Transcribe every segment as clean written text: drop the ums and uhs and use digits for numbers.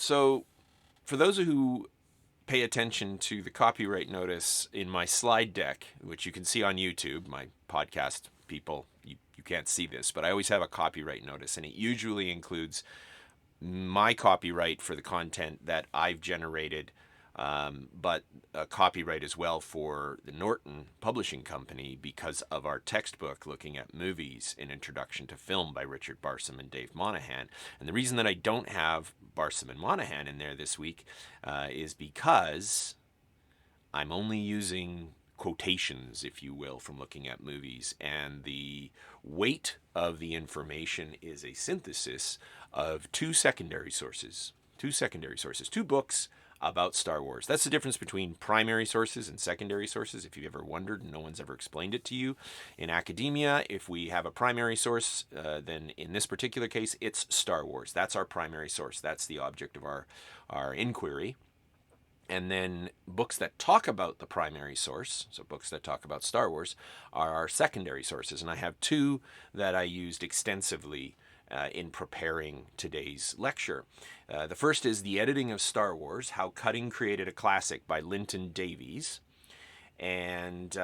So, for those who pay attention to the copyright notice in my slide deck, which you can see on YouTube, my podcast people, you can't see this, but I always have a copyright notice, and it usually includes my copyright for the content that I've generated, but a copyright as well for the Norton Publishing Company because of our textbook looking at movies, An Introduction to Film by Richard Barsom and Dave Monahan. And the reason that I don't have Barsom and Monahan in there this week is because I'm only using quotations, if you will, from looking at movies, and the weight of the information is a synthesis of two secondary sources, two books about Star Wars. That's the difference between primary sources and secondary sources, if you've ever wondered and no one's ever explained it to you. In academia, if we have a primary source, then in this particular case, it's Star Wars. That's our primary source. That's the object of our inquiry. And then books that talk about the primary source, so books that talk about Star Wars, are our secondary sources. And I have two that I used extensively in preparing today's lecture. The first is The Editing of Star Wars, How Cutting Created a Classic by Linton Davies. And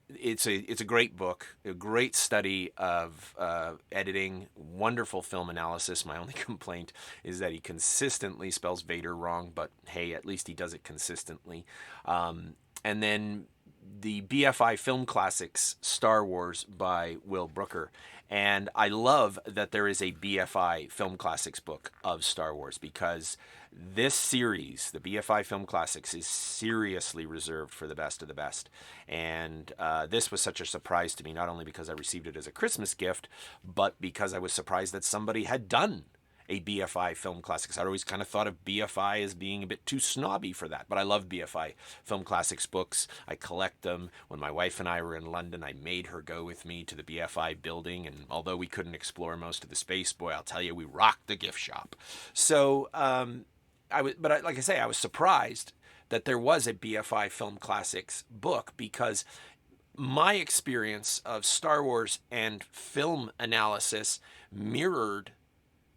it's a great book, a great study of editing, wonderful film analysis. My only complaint is that he consistently spells Vader wrong, but hey, at least he does it consistently. And then the BFI Film Classics, Star Wars by Will Brooker. And I love that there is a BFI Film Classics book of Star Wars, because this series, the BFI Film Classics, is seriously reserved for the best of the best. And this was such a surprise to me, not only because I received it as a Christmas gift, but because I was surprised that somebody had done a BFI Film Classics. I always kind of thought of BFI as being a bit too snobby for that, but I love BFI Film Classics books. I collect them. When my wife and I were in London, I made her go with me to the BFI building, and although we couldn't explore most of the space, boy, I'll tell you, we rocked the gift shop. So, like I say, I was surprised that there was a BFI Film Classics book, because my experience of Star Wars and film analysis mirrored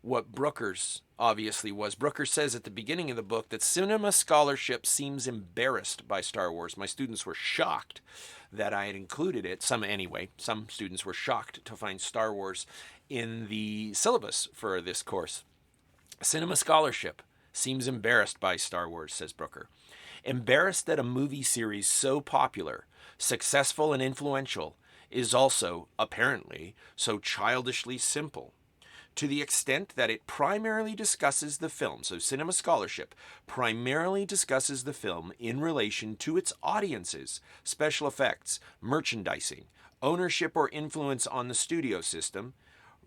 what Brooker's obviously was. Brooker says at the beginning of the book that cinema scholarship seems embarrassed by Star Wars. My students were shocked that I had included it. Some students were shocked to find Star Wars in the syllabus for this course. Cinema scholarship seems embarrassed by Star Wars, says Brooker. Embarrassed that a movie series so popular, successful, and influential is also, apparently, so childishly simple, to the extent that it primarily discusses the film. So cinema scholarship primarily discusses the film in relation to its audiences, special effects, merchandising, ownership or influence on the studio system,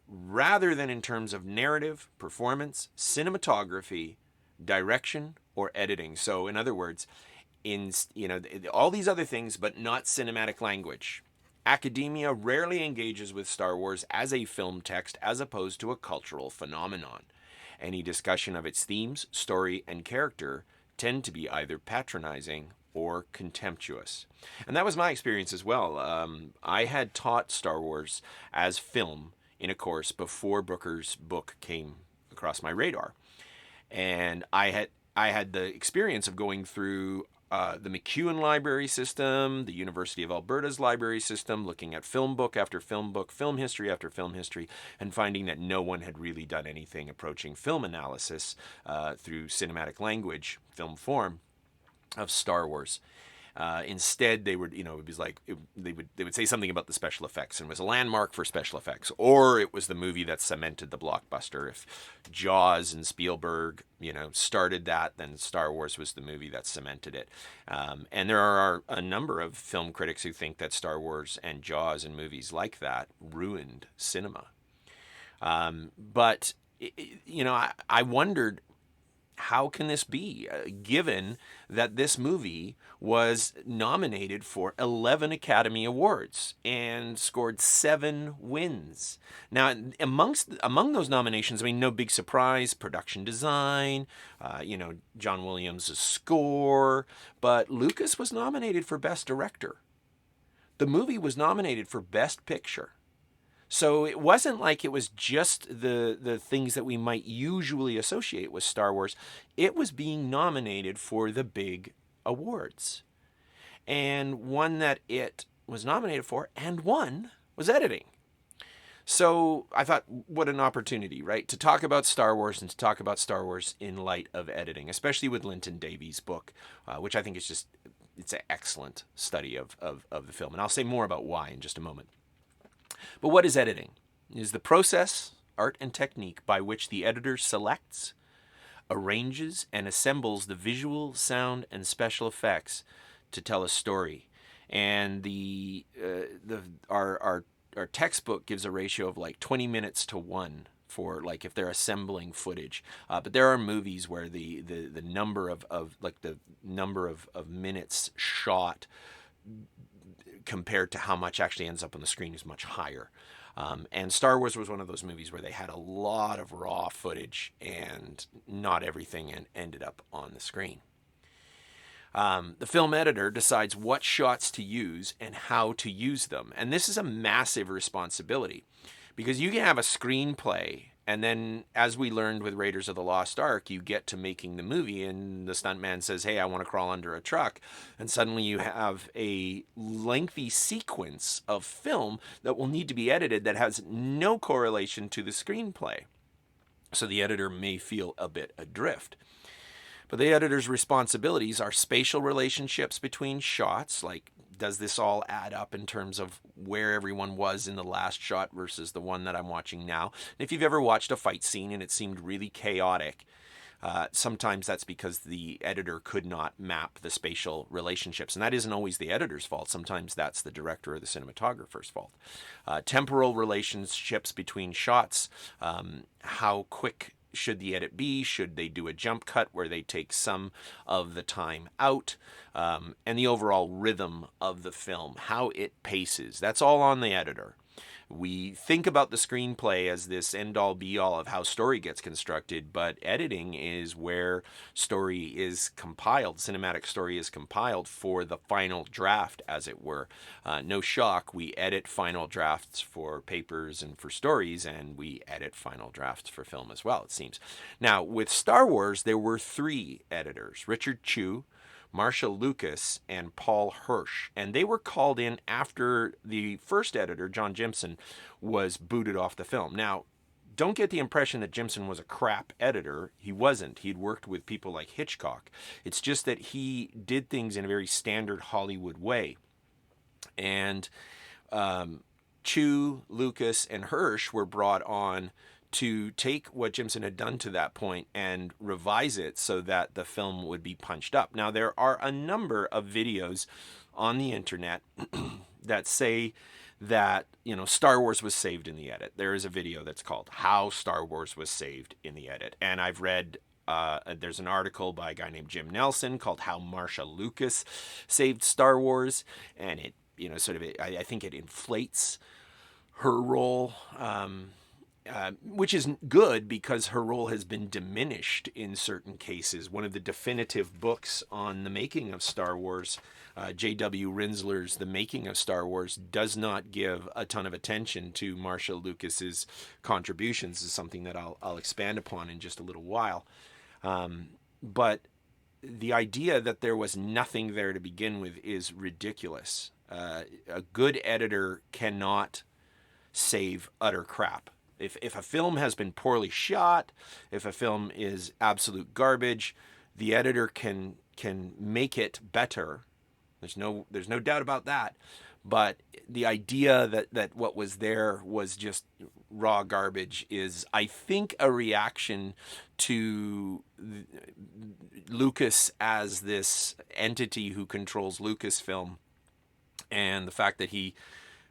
rather than in terms of narrative, performance, cinematography, direction, or editing. So in other words, all these other things, but not cinematic language. Academia rarely engages with Star Wars as a film text as opposed to a cultural phenomenon. Any discussion of its themes, story, and character tend to be either patronizing or contemptuous. And that was my experience as well. I had taught Star Wars as film in a course before Brooker's book came across my radar. And I had the experience of going through the MacEwan library system, the University of Alberta's library system, looking at film book after film book, film history after film history, and finding that no one had really done anything approaching film analysis through cinematic language, film form, of Star Wars. Instead, they would, it was like they would say something about the special effects, and it was a landmark for special effects, or it was the movie that cemented the blockbuster. If Jaws and Spielberg, started that, then Star Wars was the movie that cemented it. And there are a number of film critics who think that Star Wars and Jaws and movies like that ruined cinema. But I wondered, how can this be, given that this movie was nominated for 11 Academy Awards and scored 7 wins? Now, among those nominations, no big surprise, production design, John Williams' score, but Lucas was nominated for Best Director. The movie was nominated for Best Picture. So it wasn't like it was just the things that we might usually associate with Star Wars. It was being nominated for the big awards. And one that it was nominated for and won was editing. So I thought, what an opportunity, right? To talk about Star Wars and to talk about Star Wars in light of editing, especially with Linton Davies' book, which I think is just, it's an excellent study of the film. And I'll say more about why in just a moment. But what is editing? It is the process, art, and technique by which the editor selects, arranges, and assembles the visual, sound, and special effects to tell a story. And our textbook gives a ratio of like 20 minutes to 1 for like if they're assembling footage. But there are movies where the number of minutes shot compared to how much actually ends up on the screen is much higher. And Star Wars was one of those movies where they had a lot of raw footage and not everything ended up on the screen. The film editor decides what shots to use and how to use them. And this is a massive responsibility because you can have a screenplay and then, as we learned with Raiders of the Lost Ark, you get to making the movie and the stuntman says, hey, I want to crawl under a truck. And suddenly you have a lengthy sequence of film that will need to be edited that has no correlation to the screenplay. So the editor may feel a bit adrift. But the editor's responsibilities are spatial relationships between shots, like does this all add up in terms of where everyone was in the last shot versus the one that I'm watching now? And if you've ever watched a fight scene and it seemed really chaotic, sometimes that's because the editor could not map the spatial relationships. And that isn't always the editor's fault. Sometimes that's the director or the cinematographer's fault. Temporal relationships between shots, how quick should the edit be? Should they do a jump cut where they take some of the time out? And the overall rhythm of the film, how it paces. That's all on the editor. We think about the screenplay as this end-all be-all of how story gets constructed, but editing is where story is compiled, cinematic story is compiled for the final draft, as it were. No shock, we edit final drafts for papers and for stories, and we edit final drafts for film as well, it seems. Now, with Star Wars, there were 3 editors, Richard Chew, Marcia Lucas, and Paul Hirsch. And they were called in after the first editor, John Jimson, was booted off the film. Now, don't get the impression that Jimson was a crap editor. He wasn't. He'd worked with people like Hitchcock. It's just that he did things in a very standard Hollywood way. And Chew, Lucas, and Hirsch were brought on to take what Jimson had done to that point and revise it so that the film would be punched up. Now, there are a number of videos on the internet that say that, Star Wars was saved in the edit. There is a video that's called How Star Wars Was Saved in the Edit. And I've read, there's an article by a guy named Jim Nelson called How Marcia Lucas Saved Star Wars. And it, I think it inflates her role, which is good because her role has been diminished in certain cases. One of the definitive books on the making of Star Wars, J.W. Rinsler's The Making of Star Wars, does not give a ton of attention to Marcia Lucas's contributions. This is something that I'll expand upon in just a little while. But the idea that there was nothing there to begin with is ridiculous. A good editor cannot save utter crap. If a film has been poorly shot, if a film is absolute garbage, the editor can make it better. There's no doubt about that. But the idea that what was there was just raw garbage is, I think, a reaction to Lucas as this entity who controls Lucasfilm, and the fact that he,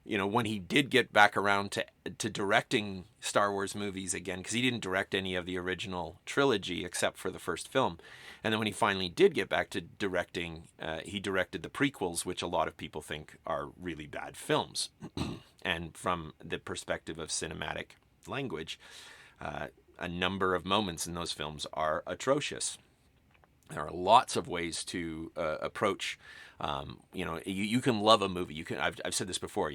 when he did get back around to directing Star Wars movies again, because he didn't direct any of the original trilogy except for the first film. And then when he finally did get back to directing, he directed the prequels, which a lot of people think are really bad films. And from the perspective of cinematic language, a number of moments in those films are atrocious. There are lots of ways to approach. You can love a movie. I've said this before.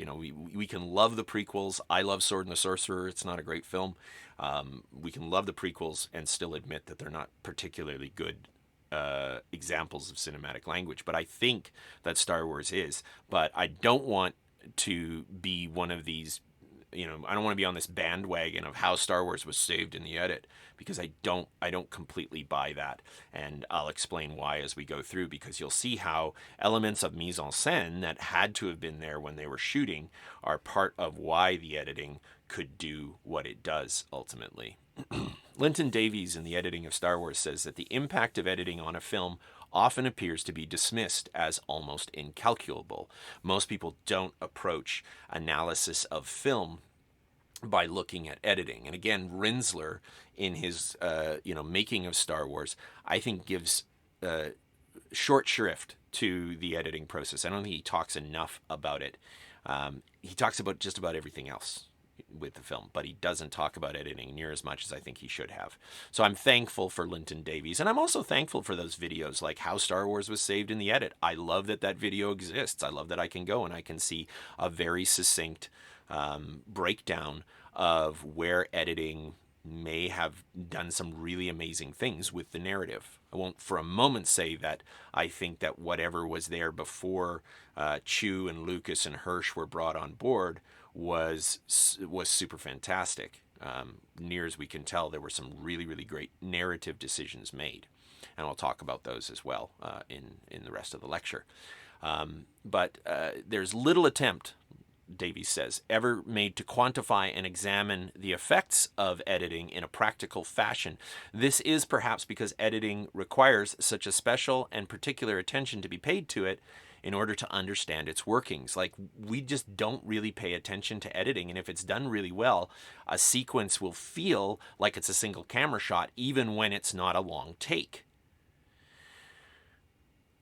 We can love the prequels. I love Sword and the Sorcerer. It's not a great film. We can love the prequels and still admit that they're not particularly good examples of cinematic language. But I think that Star Wars is. But I don't want to be one of these. I don't want to be on this bandwagon of how Star Wars was saved in the edit, because I don't completely buy that, and I'll explain why as we go through, because you'll see how elements of mise en scène that had to have been there when they were shooting are part of why the editing could do what it does ultimately. Linton Davies in the editing of Star Wars says that the impact of editing on a film often appears to be dismissed as almost incalculable. Most people don't approach analysis of film by looking at editing. And again, Rinsler, in his making of Star Wars, I think gives short shrift to the editing process. I don't think he talks enough about it. He talks about just about everything else with the film, but he doesn't talk about editing near as much as I think he should have. So I'm thankful for Linton Davies, and I'm also thankful for those videos like how Star Wars was saved in the edit. I love that video exists. I love that I can go and I can see a very succinct breakdown of where editing may have done some really amazing things with the narrative. I won't for a moment say that I think that whatever was there before Chew and Lucas and Hirsch were brought on board was super fantastic. Near as we can tell, there were some really, really great narrative decisions made, and I'll talk about those as well in the rest of the lecture. But there's little attempt, Davies says, ever made to quantify and examine the effects of editing in a practical fashion. This is perhaps because editing requires such a special and particular attention to be paid to it in order to understand its workings. Like, we just don't really pay attention to editing, and if it's done really well, a sequence will feel like it's a single camera shot even when it's not a long take.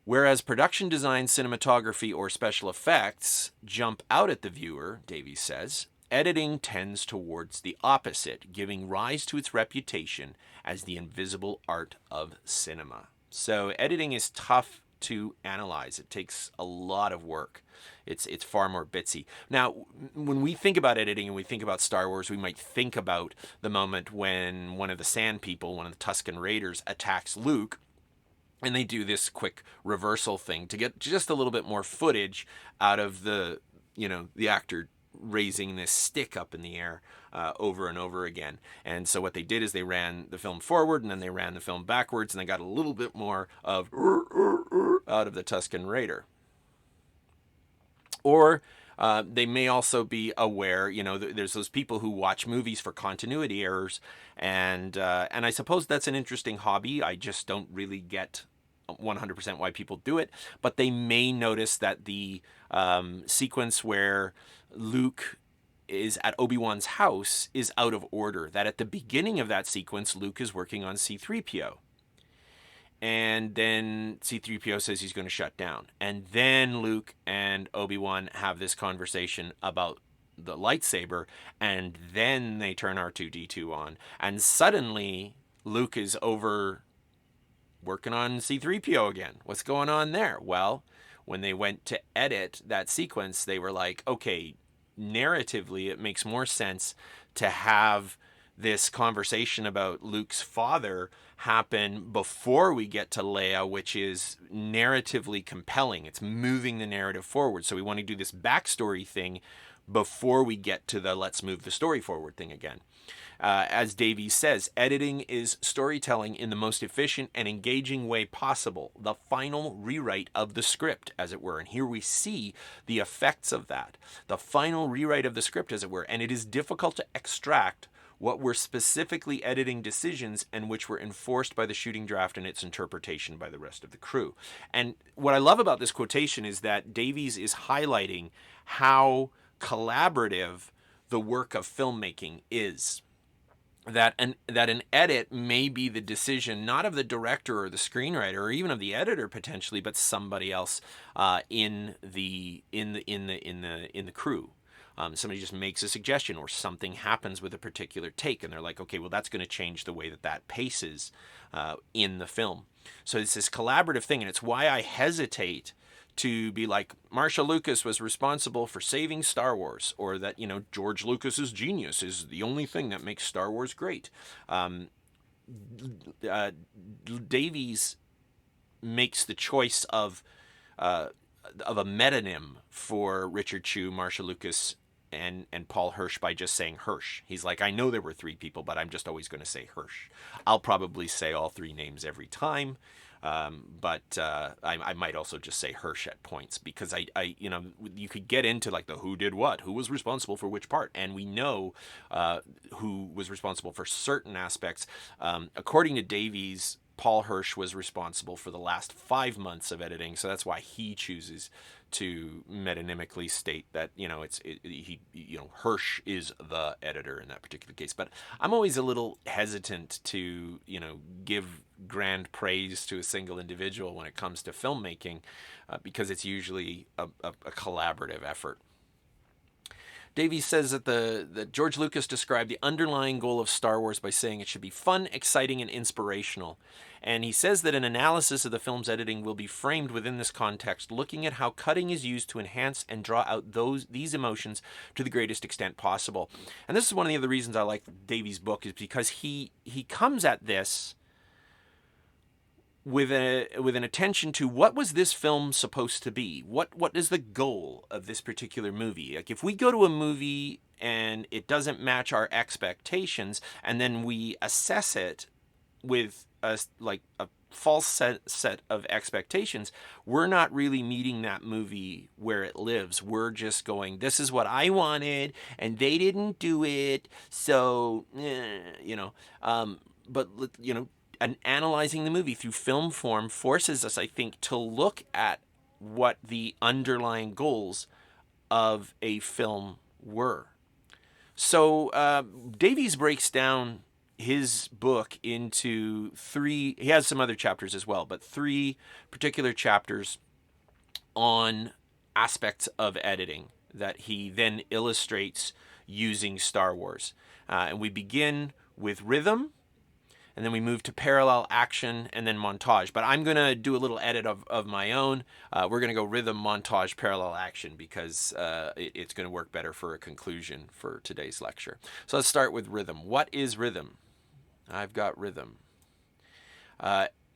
Whereas production design, cinematography, or special effects jump out at the viewer, Davies says, editing tends towards the opposite, giving rise to its reputation as the invisible art of cinema. So editing is tough to analyze. It takes a lot of work. It's far more bitsy. Now, when we think about editing and we think about Star Wars, we might think about the moment when one of the Sand People, one of the Tusken Raiders, attacks Luke, and they do this quick reversal thing to get just a little bit more footage out of the actor raising this stick up in the air over and over again. And so what they did is they ran the film forward and then they ran the film backwards, and they got a little bit more of out of the Tusken Raider. Or they may also be aware, there's those people who watch movies for continuity errors, and I suppose that's an interesting hobby. I just don't really get 100% why people do it, but they may notice that the sequence where Luke is at Obi-Wan's house is out of order, that at the beginning of that sequence, Luke is working on C-3PO. And then C-3PO says he's going to shut down. And then Luke and Obi-Wan have this conversation about the lightsaber, and then they turn R2-D2 on. And suddenly, Luke is over working on C-3PO again. What's going on there? Well, when they went to edit that sequence, they were like, okay, narratively, it makes more sense to have this conversation about Luke's father happen before we get to Leia, which is narratively compelling. It's moving the narrative forward. So we want to do this backstory thing before we get to the let's move the story forward thing again. As Davies says, editing is storytelling in the most efficient and engaging way possible, the final rewrite of the script, as it were. And here we see the effects of that, the final rewrite of the script, as it were. And it is difficult to extract what were specifically editing decisions and which were enforced by the shooting draft and its interpretation by the rest of the crew. And what I love about this quotation is that Davies is highlighting how collaborative the work of filmmaking is. That an edit may be the decision not of the director or the screenwriter or even of the editor potentially, but somebody else in the crew. Somebody just makes a suggestion, or something happens with a particular take, and they're like, okay, well, that's going to change the way that paces in the film. So it's this collaborative thing, and it's why I hesitate to be like, Marcia Lucas was responsible for saving Star Wars, or that, George Lucas's genius is the only thing that makes Star Wars great. Davies makes the choice of a metonym for Richard Chew, Marcia Lucas, and Paul Hirsch by just saying Hirsch. He's like, I know there were three people, but I'm just always going to say Hirsch. I'll probably say all three names every time. But I might also just say Hirsch at points, because you could get into like the who did what, who was responsible for which part, and we know who was responsible for certain aspects. According to Davies, Paul Hirsch was responsible for the last 5 months of editing, so that's why he chooses to metonymically state that Hirsch is the editor in that particular case. But I'm always a little hesitant to give grand praise to a single individual when it comes to filmmaking, because it's usually a collaborative effort. Davies says that George Lucas described the underlying goal of Star Wars by saying it should be fun, exciting, and inspirational. And he says that an analysis of the film's editing will be framed within this context, looking at how cutting is used to enhance and draw out these emotions to the greatest extent possible. And this is one of the other reasons I like Davies' book, is because he comes at this with an attention to what was this film supposed to be? What is the goal of this particular movie? Like, if we go to a movie and it doesn't match our expectations, and then we assess it with a false set of expectations, we're not really meeting that movie where it lives. We're just going, this is what I wanted, and they didn't do it, so and analyzing the movie through film form forces us, I think, to look at what the underlying goals of a film were. So Davies breaks down his book into three, he has some other chapters as well, but three particular chapters on aspects of editing that he then illustrates using Star Wars. And we begin with rhythm, and then we move to parallel action, and then montage. But I'm going to do a little edit of my own. We're going to go rhythm, montage, parallel action, because it's going to work better for a conclusion for today's lecture. So let's start with rhythm. What is rhythm? I've got rhythm.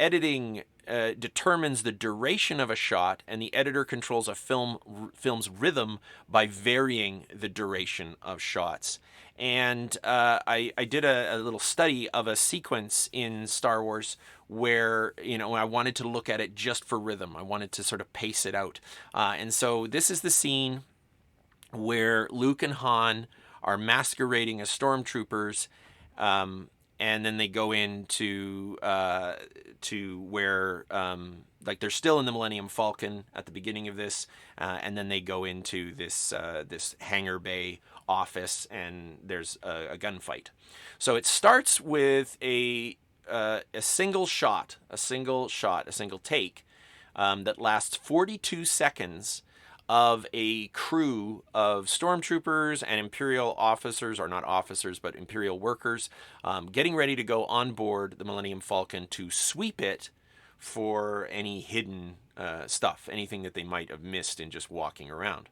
Editing determines the duration of a shot, and the editor controls a film's rhythm by varying the duration of shots. And I did a little study of a sequence in Star Wars where, I wanted to look at it just for rhythm. I wanted to sort of pace it out. And so this is the scene where Luke and Han are masquerading as stormtroopers, and then they go into to where they're still in the Millennium Falcon at the beginning of this, and then they go into this hangar bay office, and there's a gunfight. So it starts with a single shot, a single take that lasts 42 seconds of a crew of stormtroopers and Imperial officers, or not officers, but Imperial workers, getting ready to go on board the Millennium Falcon to sweep it for any hidden stuff, anything that they might have missed in just walking around.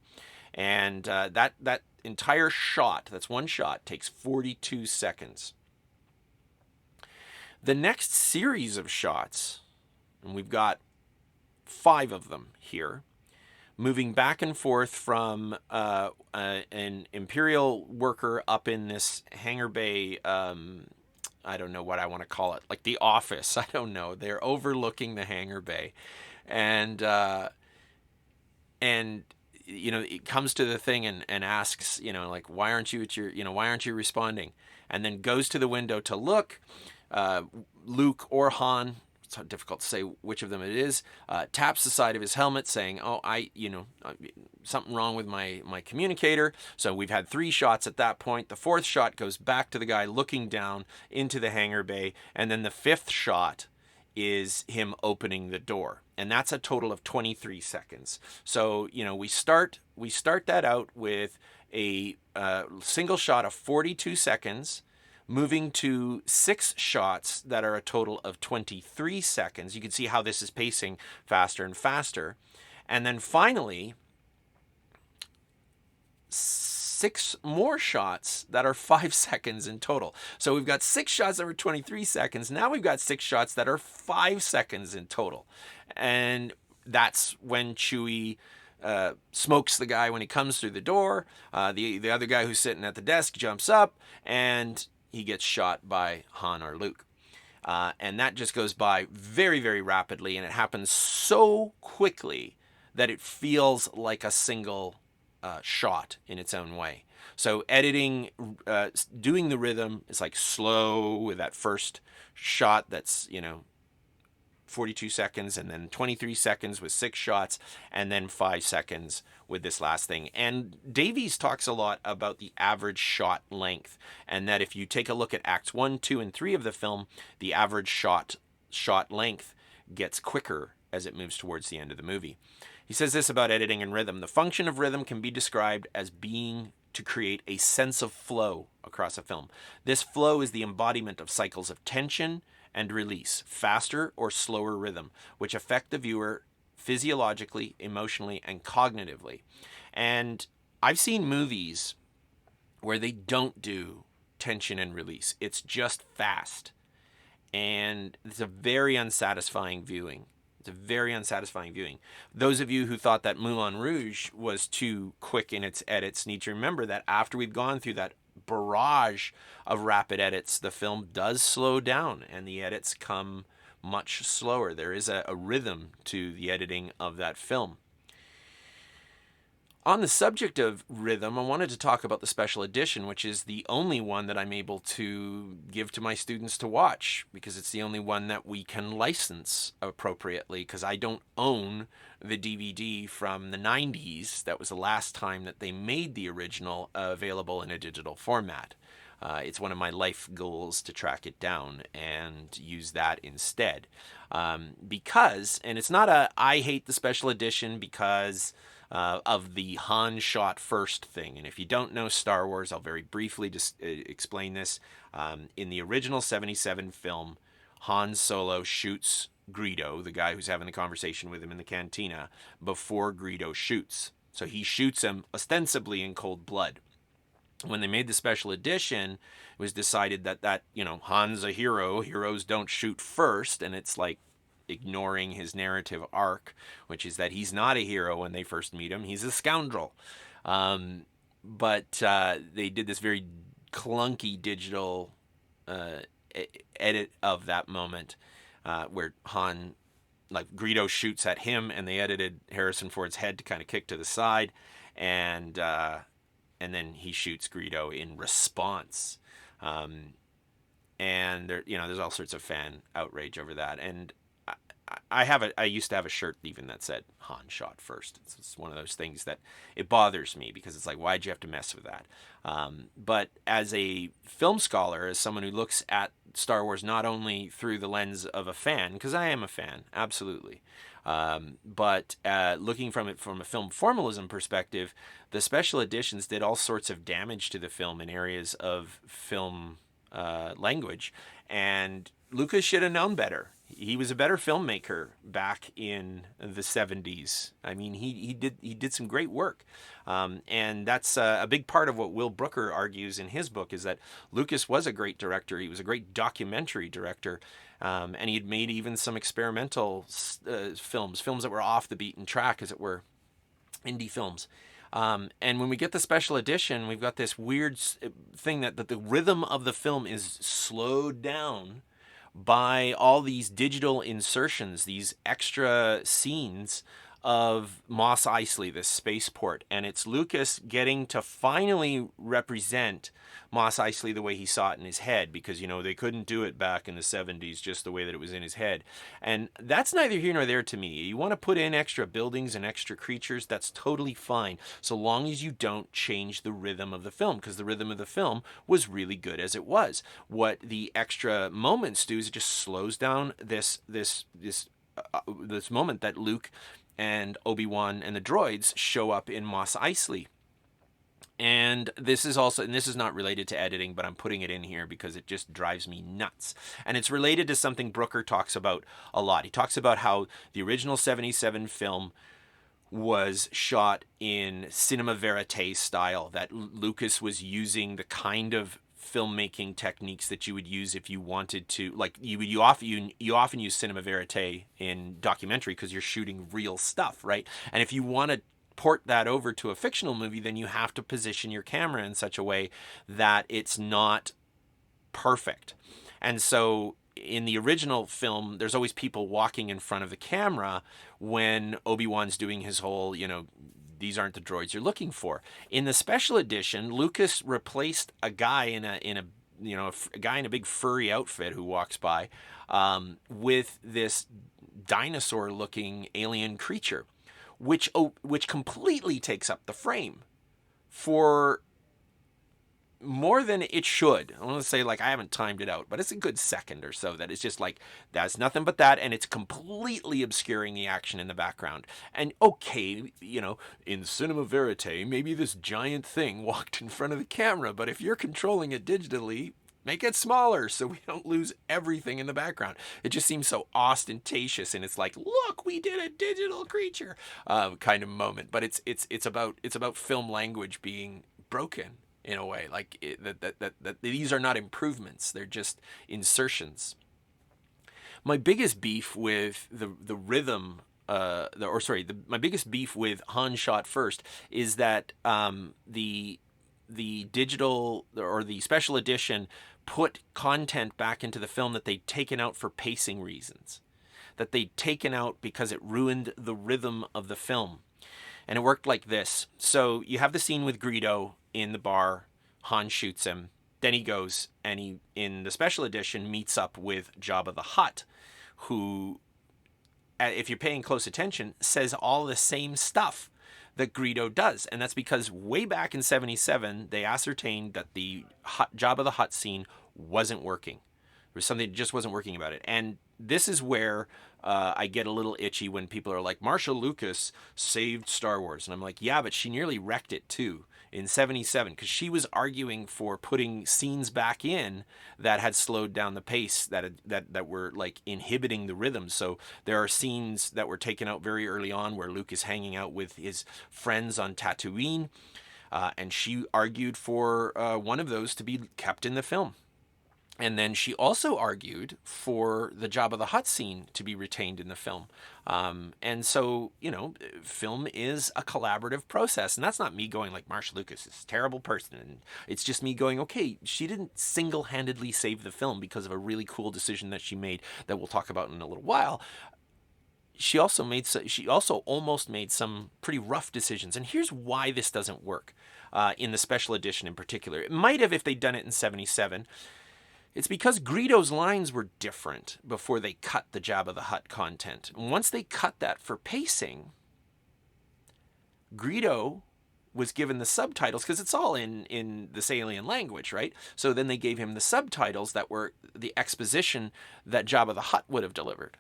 And that entire shot, that's one shot, takes 42 seconds. The next series of shots, and we've got 5 of them here, moving back and forth from an Imperial worker up in this hangar bay, I don't know what I want to call it, like the office, I don't know. They're overlooking the hangar bay. And it comes to the thing and asks, why aren't you at why aren't you responding? And then goes to the window to look. Luke or Han, it's difficult to say which of them it is, taps the side of his helmet saying, something wrong with my communicator. So we've had 3 shots at that point. The 4th shot goes back to the guy looking down into the hangar bay. And then the 5th shot is him opening the door. And that's a total of 23 seconds. So, we start that out with a single shot of 42 seconds, moving to 6 shots that are a total of 23 seconds. You can see how this is pacing faster and faster. And then finally, 6 more shots that are 5 seconds in total. So we've got 6 shots that were 23 seconds. Now we've got 6 shots that are 5 seconds in total. And that's when Chewie smokes the guy when he comes through the door. The other guy who's sitting at the desk jumps up, and he gets shot by Han or Luke. And that just goes by very, very rapidly, and it happens so quickly that it feels like a single shot in its own way. So editing, doing the rhythm is like slow with that first shot that's, 42 seconds, and then 23 seconds with 6 shots, and then 5 seconds with this last thing. And Davies talks a lot about the average shot length, and that if you take a look at acts 1, 2, and 3 of the film, the average shot length gets quicker as it moves towards the end of the movie. He says this about editing and rhythm: the function of rhythm can be described as being to create a sense of flow across a film. This flow is the embodiment of cycles of tension and release, faster or slower rhythm, which affect the viewer physiologically, emotionally, and cognitively. And I've seen movies where they don't do tension and release. It's just fast. And it's a very unsatisfying viewing. It's a very unsatisfying viewing. Those of you who thought that Moulin Rouge was too quick in its edits need to remember that after we've gone through that barrage of rapid edits, the film does slow down and the edits come much slower. There is a rhythm to the editing of that film. On the subject of rhythm, I wanted to talk about the special edition, which is the only one that I'm able to give to my students to watch, because it's the only one that we can license appropriately, because I don't own the DVD from the 90s. That was the last time that they made the original available in a digital format. It's one of my life goals to track it down and use that instead. Because, and it's not a I hate the special edition because of the Han shot first thing. And if you don't know Star Wars, I'll very briefly just explain this. In the original 77 film, Han Solo shoots Greedo, the guy who's having the conversation with him in the cantina, before Greedo shoots. So he shoots him ostensibly in cold blood. When they made the special edition, it was decided that Han's a hero. Heroes don't shoot first, and it's like ignoring his narrative arc, which is that he's not a hero when they first meet him. He's a scoundrel. But they did this very clunky digital edit of that moment where Han, like Greedo shoots at him, and they edited Harrison Ford's head to kind of kick to the side, and then he shoots Greedo in response. And there's all sorts of fan outrage over that. And I used to have a shirt even that said Han shot first. It's one of those things that it bothers me, because it's like, why'd you have to mess with that? But as a film scholar, as someone who looks at Star Wars not only through the lens of a fan, because I am a fan, absolutely, but looking from it from a film formalism perspective, the special editions did all sorts of damage to the film in areas of film language, and Lucas should have known better. He was a better filmmaker back in the 70s. I mean, he did some great work, and that's a big part of what Will Brooker argues in his book, is that Lucas was a great director. He was a great documentary director, and he had made even some experimental films that were off the beaten track, as it were, indie films. And when we get the special edition, we've got this weird thing that the rhythm of the film is slowed down by all these digital insertions, these extra scenes of Mos Eisley, this spaceport. And it's Lucas getting to finally represent Mos Eisley the way he saw it in his head, because, they couldn't do it back in the 70s just the way that it was in his head. And that's neither here nor there to me. You want to put in extra buildings and extra creatures, that's totally fine, so long as you don't change the rhythm of the film, because the rhythm of the film was really good as it was. What the extra moments do is it just slows down this moment that Luke and Obi-Wan and the droids show up in Mos Eisley. And this is also, and this is not related to editing, but I'm putting it in here because it just drives me nuts. And it's related to something Brooker talks about a lot. He talks about how the original 77 film was shot in cinema verite style, that Lucas was using the kind of filmmaking techniques that you would use if you wanted to, like you often use cinema verite in documentary because you're shooting real stuff, right? And if you want to port that over to a fictional movie, then you have to position your camera in such a way that it's not perfect. And so in the original film, there's always people walking in front of the camera when Obi-Wan's doing his whole, these aren't the droids you're looking for. In the special edition, Lucas replaced a guy in a guy in a big furry outfit who walks by with this dinosaur-looking alien creature, which completely takes up the frame for more than it should. I want to say, like, I haven't timed it out, but it's a good second or so that it's just like, that's nothing but that, and it's completely obscuring the action in the background. And okay, in cinema verite, maybe this giant thing walked in front of the camera, but if you're controlling it digitally, make it smaller so we don't lose everything in the background. It just seems so ostentatious, and it's like, look, we did a digital creature kind of moment. But it's about film language being broken in a way, like that these are not improvements; they're just insertions. My biggest beef with the rhythm, my biggest beef with Han Shot First is that the digital or the special edition put content back into the film that they'd taken out for pacing reasons, that they'd taken out because it ruined the rhythm of the film. And it worked like this. So you have the scene with Greedo in the bar. Han shoots him. Then he goes and he, in the special edition, meets up with Jabba the Hutt, who, if you're paying close attention, says all the same stuff that Greedo does. And that's because way back in 77, they ascertained that the Jabba the Hutt scene wasn't working. There was something that just wasn't working about it. And this is where I get a little itchy when people are like, Marsha Lucas saved Star Wars. And I'm like, yeah, but she nearly wrecked it too in 77, because she was arguing for putting scenes back in that had slowed down the pace, that were like inhibiting the rhythm. So there are scenes that were taken out very early on where Luke is hanging out with his friends on Tatooine, and she argued for one of those to be kept in the film. And then she also argued for the Jabba the Hutt scene to be retained in the film. And so, film is a collaborative process. And that's not me going like, Marsha Lucas is a terrible person. And it's just me going, okay, she didn't single-handedly save the film because of a really cool decision that she made that we'll talk about in a little while. She also almost made some pretty rough decisions. And here's why this doesn't work in the special edition in particular. It might have if they'd done it in 77. It's because Greedo's lines were different before they cut the Jabba the Hutt content. And once they cut that for pacing, Greedo was given the subtitles, because it's all in this alien language, right? So then they gave him the subtitles that were the exposition that Jabba the Hutt would have delivered.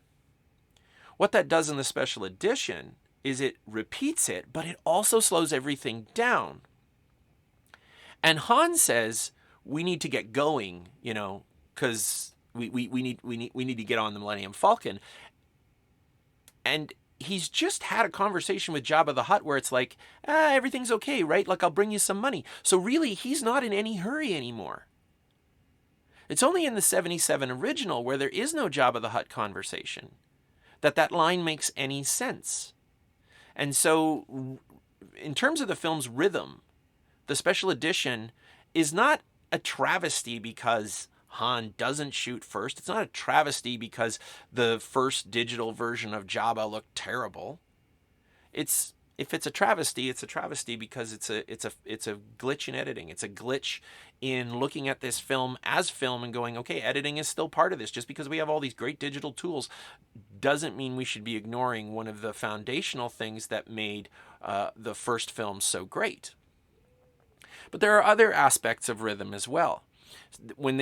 What that does in the special edition is it repeats it, but it also slows everything down. And Han says, we need to get going, because we need to get on the Millennium Falcon. And he's just had a conversation with Jabba the Hutt where it's like, everything's okay, right? Like, I'll bring you some money. So really, he's not in any hurry anymore. It's only in the 77 original, where there is no Jabba the Hutt conversation, that line makes any sense. And so, in terms of the film's rhythm, the special edition is not a travesty because Han doesn't shoot first. It's not a travesty because the first digital version of Jabba looked terrible. If it's a travesty, it's a travesty because it's a glitch in editing. It's a glitch in looking at this film as film and going, okay, editing is still part of this. Just because we have all these great digital tools doesn't mean we should be ignoring one of the foundational things that made the first film so great. But there are other aspects of rhythm as well. When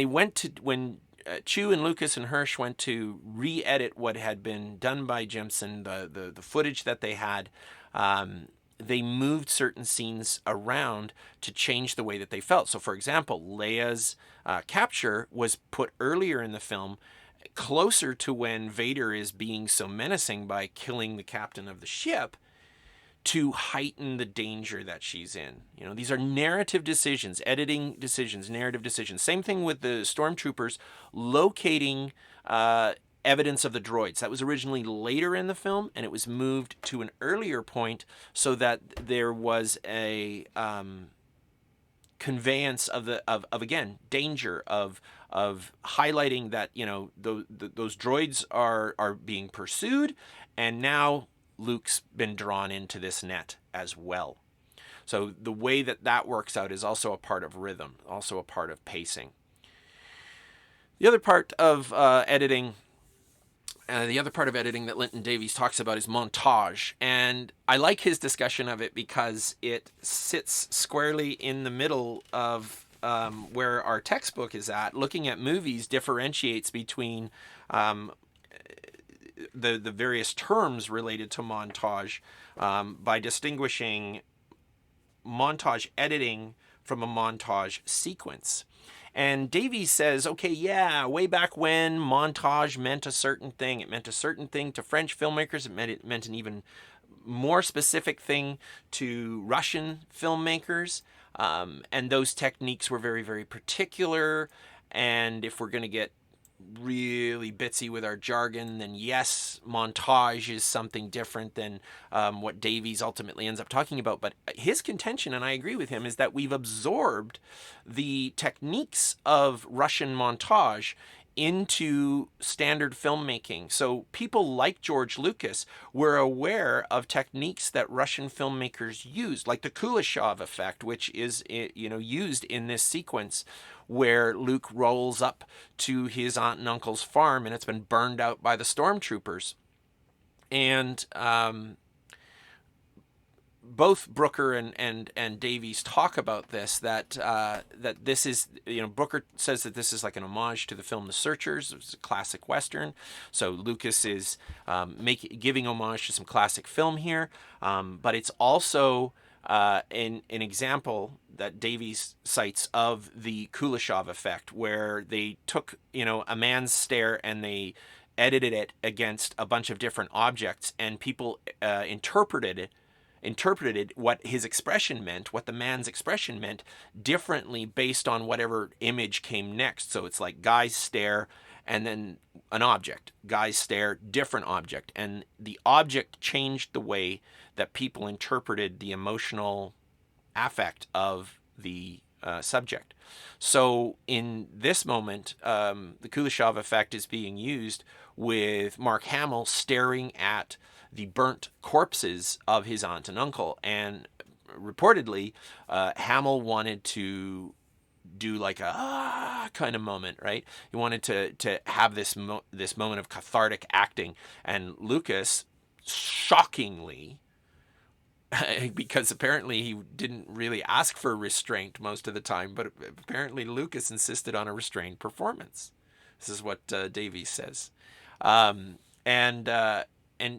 Chew and Lucas and Hirsch went to re-edit what had been done by Jimson, the footage that they had, they moved certain scenes around to change the way that they felt. So, for example, Leia's capture was put earlier in the film, closer to when Vader is being so menacing by killing the captain of the ship, to heighten the danger that she's in. You know, these are narrative decisions, editing decisions, narrative decisions. Same thing with the stormtroopers locating evidence of the droids. That was originally later in the film, and it was moved to an earlier point so that there was a conveyance of again, danger, of highlighting that, you know, those droids are being pursued, and now Luke's been drawn into this net as well. So the way that works out is also a part of rhythm, also a part of pacing. The other part of editing that Linton Davies talks about is montage. And I like his discussion of it because it sits squarely in the middle of where our textbook is at. Looking at movies differentiates between the various terms related to montage by distinguishing montage editing from a montage sequence. And Davies says, okay, yeah, way back when, montage meant a certain thing. It meant a certain thing to French filmmakers. It meant an even more specific thing to Russian filmmakers. And those techniques were very, very particular. And if we're going to get really bitsy with our jargon, then yes, montage is something different than what Davies ultimately ends up talking about. But his contention, and I agree with him, is that we've absorbed the techniques of Russian montage into standard filmmaking. So people like George Lucas were aware of techniques that Russian filmmakers used, like the Kuleshov effect, which is, you know, used in this sequence where Luke rolls up to his aunt and uncle's farm and it's been burned out by the stormtroopers. And both Brooker and Davies talk about this, that this is, you know, Brooker says that this is like an homage to the film The Searchers. It's a classic Western. So Lucas is giving homage to some classic film here. But it's also an example that Davies cites of the Kuleshov effect, where they took, you know, a man's stare and they edited it against a bunch of different objects, and people interpreted what his expression meant, what the man's expression meant, differently based on whatever image came next. So it's like guy's stare and then an object, guy's stare, different object. And the object changed the way that people interpreted the emotional affect of the subject. So in this moment, the Kuleshov effect is being used with Mark Hamill staring at the burnt corpses of his aunt and uncle. And reportedly, Hamill wanted to do like a kind of moment, right? He wanted to have this moment of cathartic acting. And Lucas, shockingly, because apparently he didn't really ask for restraint most of the time, but apparently Lucas insisted on a restrained performance. This is what Davies says. And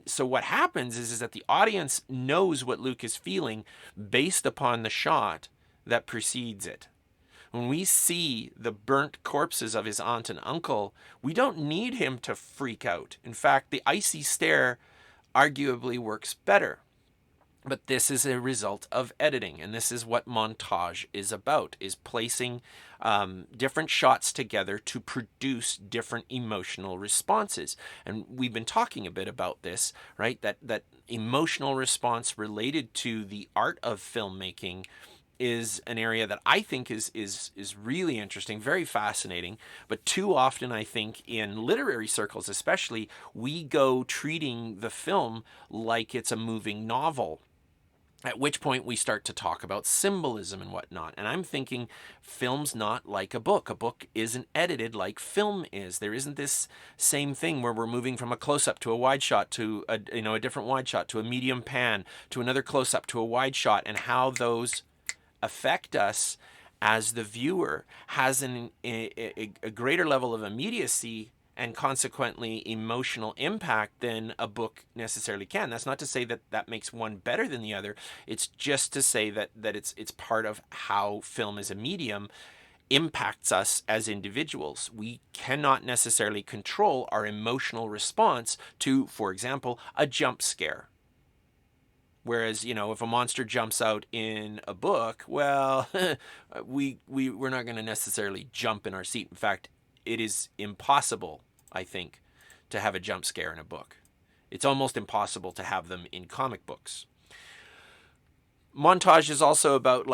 so what happens is that the audience knows what Luke is feeling based upon the shot that precedes it. When we see the burnt corpses of his aunt and uncle, we don't need him to freak out. In fact, the icy stare arguably works better. But this is a result of editing, and this is what montage is about, is placing different shots together to produce different emotional responses. And we've been talking a bit about this, right? That emotional response related to the art of filmmaking is an area that I think is really interesting, very fascinating. But too often, I think, in literary circles especially, we go treating the film like it's a moving novel. At which point we start to talk about symbolism and whatnot. And I'm thinking film's not like a book. A book isn't edited like film is. There isn't this same thing where we're moving from a close-up to a wide shot to a different wide shot to a medium pan to another close-up to a wide shot, and how those affect us as the viewer has a greater level of immediacy and consequently emotional impact than a book necessarily can. That's not to say that that makes one better than the other. It's just to say that it's part of how film as a medium impacts us as individuals. We cannot necessarily control our emotional response to, for example, a jump scare. Whereas, if a monster jumps out in a book, well, we're not going to necessarily jump in our seat. In fact, it is impossible, I think, to have a jump scare in a book. It's almost impossible to have them in comic books. Montage is also about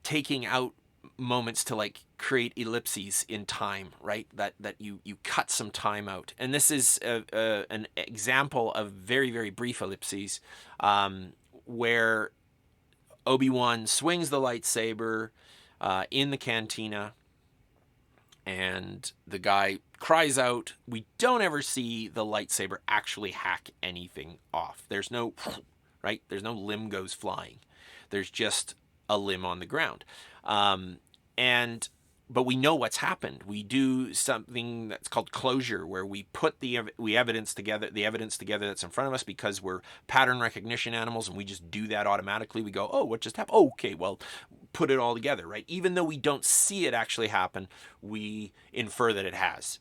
taking out moments to create ellipses in time, right? That you cut some time out. And this is an example of very, very brief ellipses where Obi-Wan swings the lightsaber in the cantina, and the guy cries out. We don't ever see the lightsaber actually hack anything off. There's no, right? There's no limb goes flying. There's just a limb on the ground. But we know what's happened. We do something that's called closure, where we put the evidence together that's in front of us, because we're pattern recognition animals, and we just do that automatically. We go, oh, what just happened? Oh, okay, well, put it all together, right? Even though we don't see it actually happen, we infer that it has.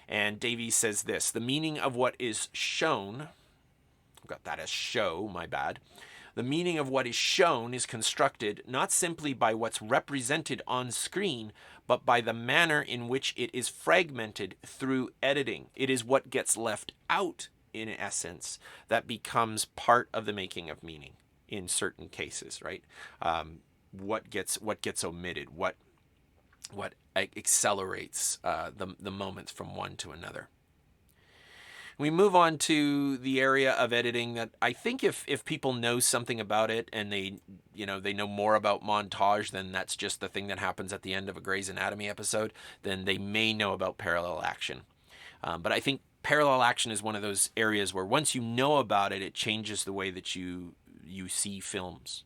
And Davies says this: the meaning of what is shown, I've got that as show, my bad. The meaning of what is shown is constructed not simply by what's represented on screen, but by the manner in which it is fragmented through editing. It is what gets left out, in essence, that becomes part of the making of meaning in certain cases, right? What gets omitted, what accelerates the moments from one to another. We move on to the area of editing that I think if people know something about it, and they know more about montage than that's just the thing that happens at the end of a Grey's Anatomy episode, then they may know about parallel action. But I think parallel action is one of those areas where once you know about it, it changes the way that you see films.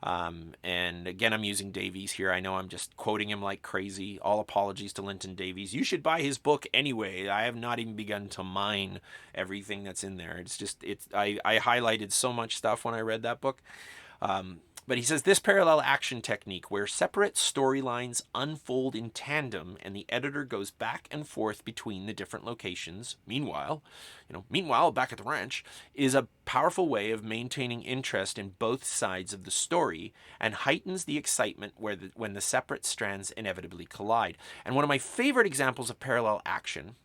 And again, I'm using Davies here. I know I'm just quoting him like crazy. All apologies to Linton Davies. You should buy his book anyway. I have not even begun to mine everything that's in there. I highlighted so much stuff when I read that book. But he says this parallel action technique, where separate storylines unfold in tandem and the editor goes back and forth between the different locations. Meanwhile, back at the ranch, is a powerful way of maintaining interest in both sides of the story and heightens the excitement when the separate strands inevitably collide. And one of my favorite examples of parallel action,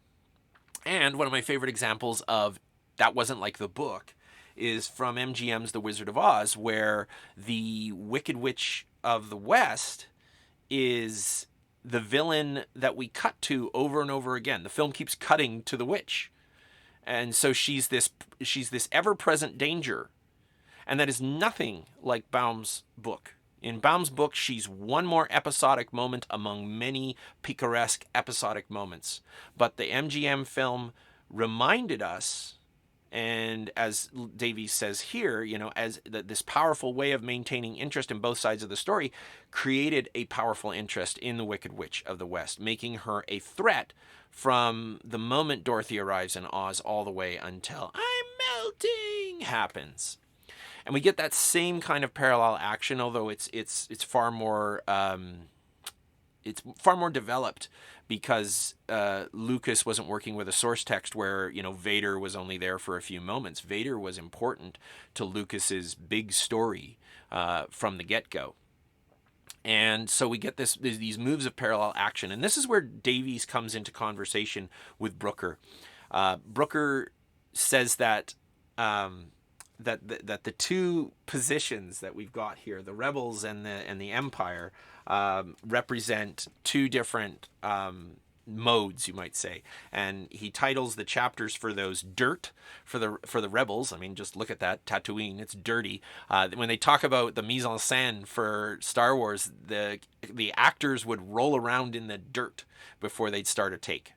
and one of my favorite examples of that wasn't like the book, is from MGM's The Wizard of Oz, where the Wicked Witch of the West is the villain that we cut to over and over again. The film keeps cutting to the witch. And so she's this ever-present danger. And that is nothing like Baum's book. In Baum's book, she's one more episodic moment among many picaresque episodic moments. But the MGM film reminded us, and as Davies says here, as this powerful way of maintaining interest in both sides of the story created a powerful interest in the Wicked Witch of the West, making her a threat from the moment Dorothy arrives in Oz all the way until I'm melting happens. And we get that same kind of parallel action, although it's far more developed, because Lucas wasn't working with a source text where Vader was only there for a few moments. Vader was important to Lucas's big story from the get-go. And so we get these moves of parallel action, and this is where Davies comes into conversation with Brooker. Brooker says that the two positions that we've got here, the rebels and the Empire, represent two different modes, you might say. And he titles the chapters for those dirt for the rebels. I mean, just look at that, Tatooine, it's dirty. When they talk about the mise en scène for Star Wars, the actors would roll around in the dirt before they'd start a take.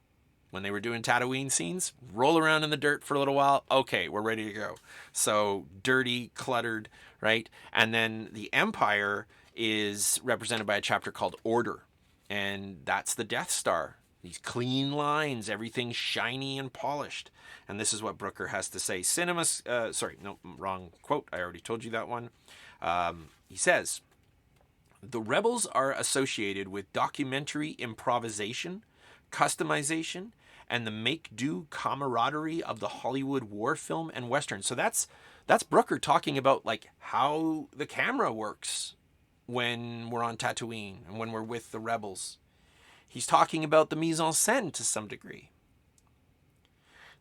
When they were doing Tatooine scenes, roll around in the dirt for a little while. Okay, we're ready to go. So dirty, cluttered, right? And then the Empire is represented by a chapter called Order. And that's the Death Star. These clean lines, everything shiny and polished. And this is what Brooker has to say. Wrong quote. I already told you that one. He says, the Rebels are associated with documentary improvisation, customization, and the make-do camaraderie of the Hollywood war film and Western. So that's Brooker talking about like how the camera works when we're on Tatooine and when we're with the Rebels. He's talking about the mise en scène to some degree.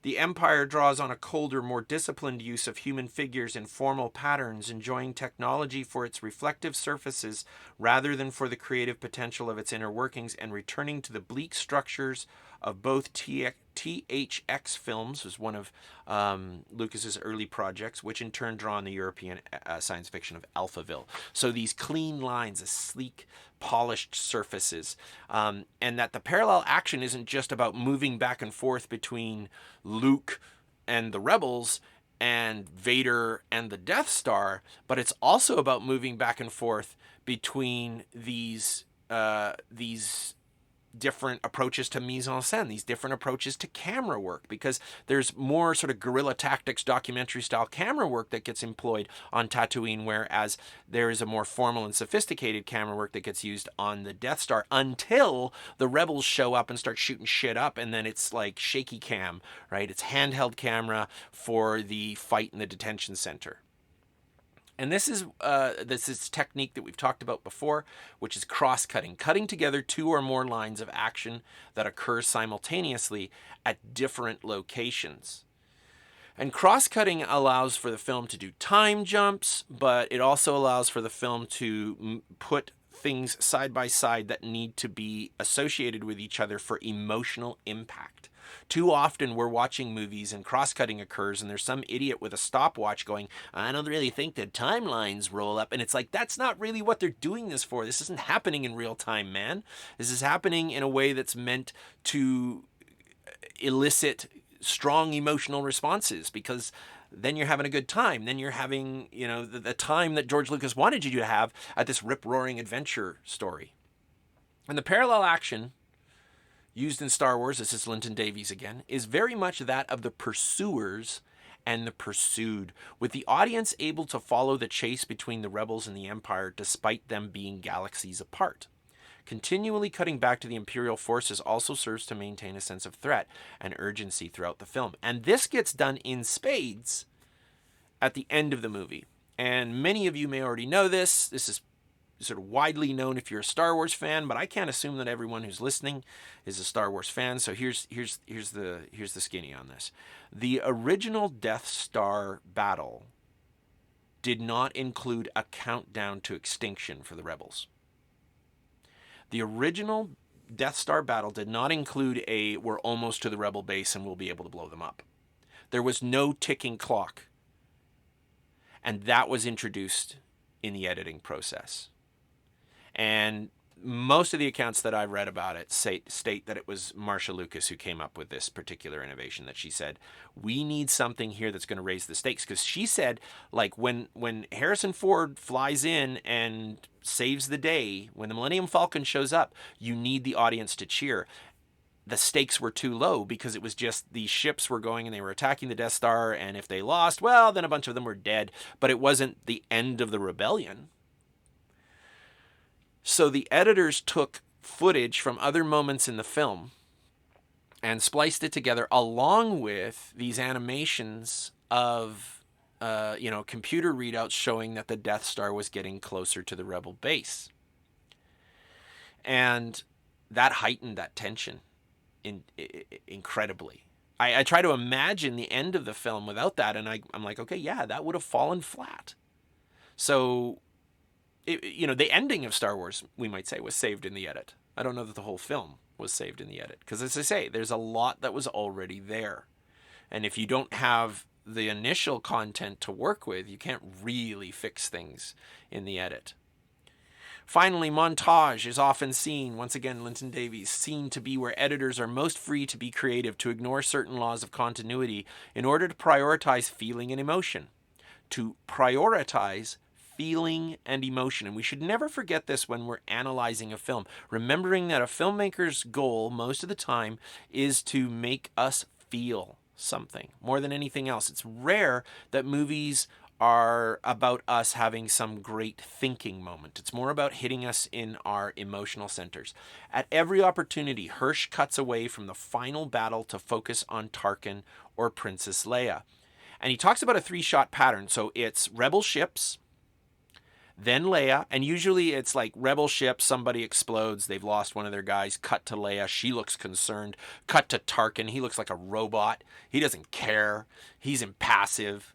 The Empire draws on a colder, more disciplined use of human figures in formal patterns, enjoying technology for its reflective surfaces rather than for the creative potential of its inner workings, and returning to the bleak structures of both THX films, was one of Lucas's early projects, which in turn draw on the European science fiction of Alphaville. So these clean lines, the sleek, polished surfaces, and that the parallel action isn't just about moving back and forth between Luke and the Rebels and Vader and the Death Star, but it's also about moving back and forth between these different approaches to mise en scène, these different approaches to camera work, because there's more sort of guerrilla tactics, documentary style camera work that gets employed on Tatooine, whereas there is a more formal and sophisticated camera work that gets used on the Death Star until the Rebels show up and start shooting shit up, and then it's like shaky cam, right? It's handheld camera for the fight in the detention center. And this is technique that we've talked about before, which is cross-cutting, cutting together two or more lines of action that occur simultaneously at different locations. And cross-cutting allows for the film to do time jumps, but it also allows for the film to put things side by side that need to be associated with each other for emotional impact. Too often we're watching movies and cross-cutting occurs and there's some idiot with a stopwatch going, I don't really think the timelines roll up. And it's like, that's not really what they're doing this for. This isn't happening in real time, man. This is happening in a way that's meant to elicit strong emotional responses, because then you're having a good time. Then you're having, the time that George Lucas wanted you to have at this rip-roaring adventure story. And the parallel action used in Star Wars, this is Linton Davies again, is very much that of the pursuers and the pursued, with the audience able to follow the chase between the Rebels and the Empire despite them being galaxies apart. Continually cutting back to the Imperial forces also serves to maintain a sense of threat and urgency throughout the film. And this gets done in spades at the end of the movie. And many of you may already know this. This is sort of widely known if you're a Star Wars fan, but I can't assume that everyone who's listening is a Star Wars fan. So here's the skinny on this. The original Death Star battle did not include a countdown to extinction for the Rebels. The original Death Star battle did not include we're almost to the Rebel base and we'll be able to blow them up. There was no ticking clock. And that was introduced in the editing process. And most of the accounts that I've read about it state that it was Marcia Lucas who came up with this particular innovation, that she said, we need something here that's going to raise the stakes. Because she said, like, when Harrison Ford flies in and saves the day, when the Millennium Falcon shows up, you need the audience to cheer. The stakes were too low because it was just these ships were going and they were attacking the Death Star, and if they lost, well, then a bunch of them were dead. But it wasn't the end of the rebellion. So the editors took footage from other moments in the film and spliced it together along with these animations of, computer readouts showing that the Death Star was getting closer to the Rebel base. And that heightened that tension incredibly. I try to imagine the end of the film without that, and I'm like, okay, yeah, that would have fallen flat. So the ending of Star Wars, we might say, was saved in the edit. I don't know that the whole film was saved in the edit, because as I say, there's a lot that was already there. And if you don't have the initial content to work with, you can't really fix things in the edit. Finally, montage is often seen, once again, Linton Davies, seen to be where editors are most free to be creative, to ignore certain laws of continuity in order to prioritize feeling and emotion. To prioritize feeling and emotion. And we should never forget this when we're analyzing a film, remembering that a filmmaker's goal most of the time is to make us feel something more than anything else. It's rare that movies are about us having some great thinking moment. It's more about hitting us in our emotional centers. At every opportunity, Hirsch cuts away from the final battle to focus on Tarkin or Princess Leia. And he talks about a 3-shot pattern. So it's rebel ships, then Leia, and usually it's like rebel ship, somebody explodes, they've lost one of their guys, cut to Leia, she looks concerned, cut to Tarkin, he looks like a robot, he doesn't care, he's impassive.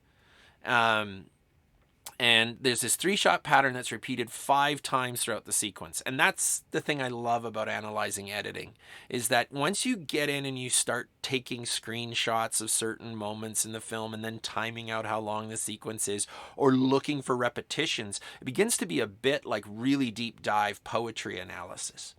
And there's this 3-shot pattern that's repeated 5 times throughout the sequence. And that's the thing I love about analyzing editing, is that once you get in and you start taking screenshots of certain moments in the film and then timing out how long the sequence is or looking for repetitions, it begins to be a bit like really deep dive poetry analysis.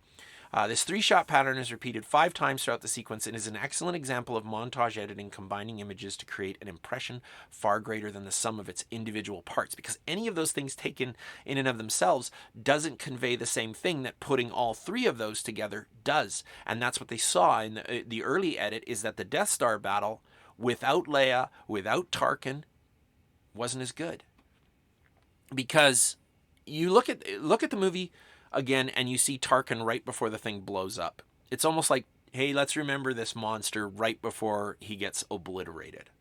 This 3-shot pattern is repeated 5 times throughout the sequence and is an excellent example of montage editing combining images to create an impression far greater than the sum of its individual parts, because any of those things taken in and of themselves doesn't convey the same thing that putting all 3 of those together does. And that's what they saw in the early edit, is that the Death Star battle without Leia, without Tarkin, wasn't as good. Because you look at the movie again, and you see Tarkin right before the thing blows up. It's almost like, hey, let's remember this monster right before he gets obliterated.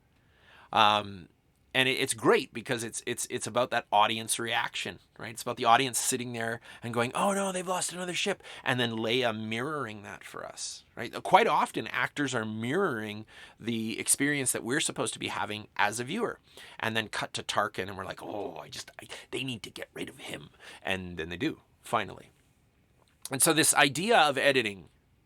And it's great because it's about that audience reaction, right? It's about the audience sitting there and going, oh no, they've lost another ship. And then Leia mirroring that for us, right? Quite often, actors are mirroring the experience that we're supposed to be having as a viewer. And then cut to Tarkin, and we're like, oh, they need to get rid of him. And then they do. Finally. And so this idea of editing,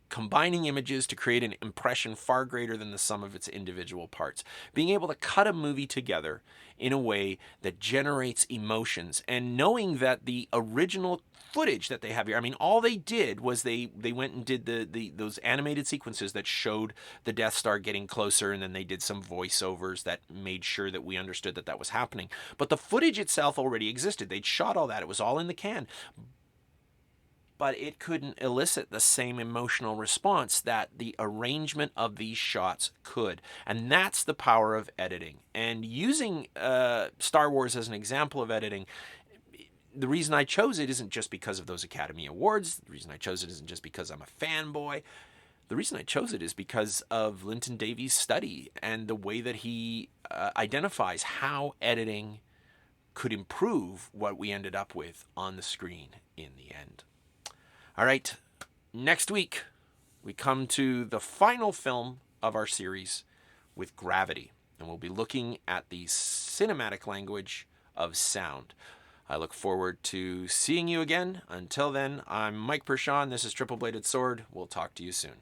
combining images to create an impression far greater than the sum of its individual parts, being able to cut a movie together in a way that generates emotions, and knowing that the original footage that they have here, I mean, all they did was they went and did those animated sequences that showed the Death Star getting closer, and then they did some voiceovers that made sure that we understood that that was happening. But the footage itself already existed. They'd shot all that. It was all in the can. But it couldn't elicit the same emotional response that the arrangement of these shots could. And that's the power of editing. And using Star Wars as an example of editing, the reason I chose it isn't just because of those Academy Awards. The reason I chose it isn't just because I'm a fanboy. The reason I chose it is because of Linton Davies' study and the way that he identifies how editing could improve what we ended up with on the screen in the end. All right, next week we come to the final film of our series with Gravity, and we'll be looking at the cinematic language of sound. I look forward to seeing you again. Until then, I'm Mike Pershawn. This is Triple Bladed Sword. We'll talk to you soon.